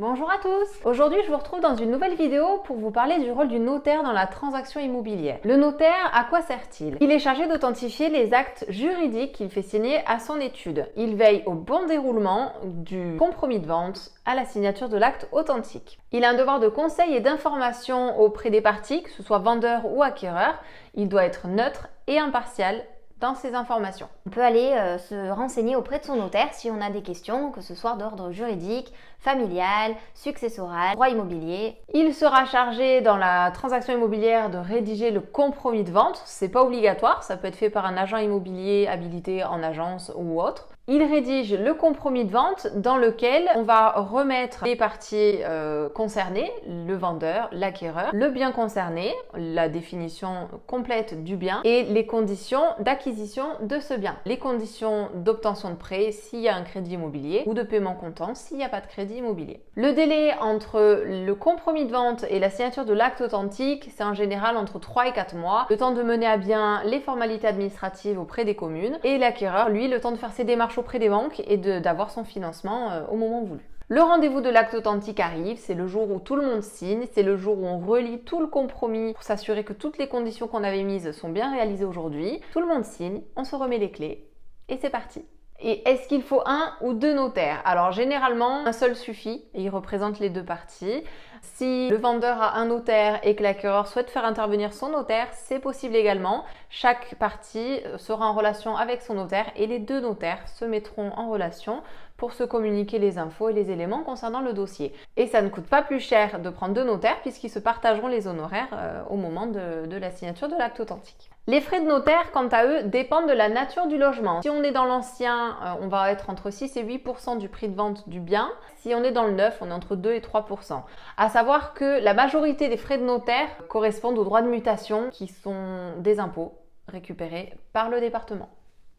Bonjour à tous! Aujourd'hui, je vous retrouve dans une nouvelle vidéo pour vous parler du rôle du notaire dans la transaction immobilière. Le notaire, à quoi sert-il? Il est chargé d'authentifier les actes juridiques qu'il fait signer à son étude. Il veille au bon déroulement du compromis de vente à la signature de l'acte authentique. Il a un devoir de conseil et d'information auprès des parties, que ce soit vendeur ou acquéreur. Il doit être neutre et impartial dans ces informations. On peut aller se renseigner auprès de son notaire si on a des questions, que ce soit d'ordre juridique, familial, successoral, droit immobilier. Il sera chargé dans la transaction immobilière de rédiger le compromis de vente. C'est pas obligatoire, ça peut être fait par un agent immobilier habilité en agence ou autre. Il rédige le compromis de vente dans lequel on va remettre les parties concernées, le vendeur, l'acquéreur, le bien concerné, la définition complète du bien et les conditions d'acquisition de ce bien. Les conditions d'obtention de prêt s'il y a un crédit immobilier ou de paiement comptant s'il n'y a pas de crédit immobilier. Le délai entre le compromis de vente et la signature de l'acte authentique, c'est en général entre 3 et 4 mois, le temps de mener à bien les formalités administratives auprès des communes et l'acquéreur, lui, le temps de faire ses démarches auprès des banques et d'avoir son financement au moment voulu. Le rendez-vous de l'acte authentique arrive, c'est le jour où tout le monde signe, c'est le jour où on relit tout le compromis pour s'assurer que toutes les conditions qu'on avait mises sont bien réalisées aujourd'hui. Tout le monde signe, on se remet les clés et c'est parti. Et est-ce qu'il faut un ou deux notaires? Alors généralement, un seul suffit et il représente les deux parties. Si le vendeur a un notaire et que l'acquéreur souhaite faire intervenir son notaire, c'est possible également. Chaque partie sera en relation avec son notaire et les deux notaires se mettront en relation pour se communiquer les infos et les éléments concernant le dossier. Et ça ne coûte pas plus cher de prendre deux notaires puisqu'ils se partageront les honoraires au moment de la signature de l'acte authentique. Les frais de notaire, quant à eux, dépendent de la nature du logement. Si on est dans l'ancien, on va être entre 6 et 8% du prix de vente du bien. Si on est dans le neuf, on est entre 2 et 3%. À savoir que la majorité des frais de notaire correspondent aux droits de mutation qui sont des impôts récupérés par le département.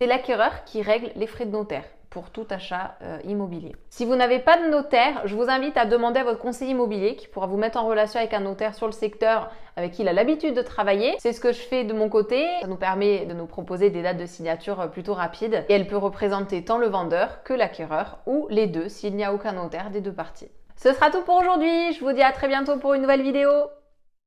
C'est l'acquéreur qui règle les frais de notaire pour tout achat immobilier. Si vous n'avez pas de notaire, je vous invite à demander à votre conseiller immobilier qui pourra vous mettre en relation avec un notaire sur le secteur avec qui il a l'habitude de travailler. C'est ce que je fais de mon côté. Ça nous permet de nous proposer des dates de signature plutôt rapides et elle peut représenter tant le vendeur que l'acquéreur ou les deux s'il n'y a aucun notaire des deux parties. Ce sera tout pour aujourd'hui. Je vous dis à très bientôt pour une nouvelle vidéo.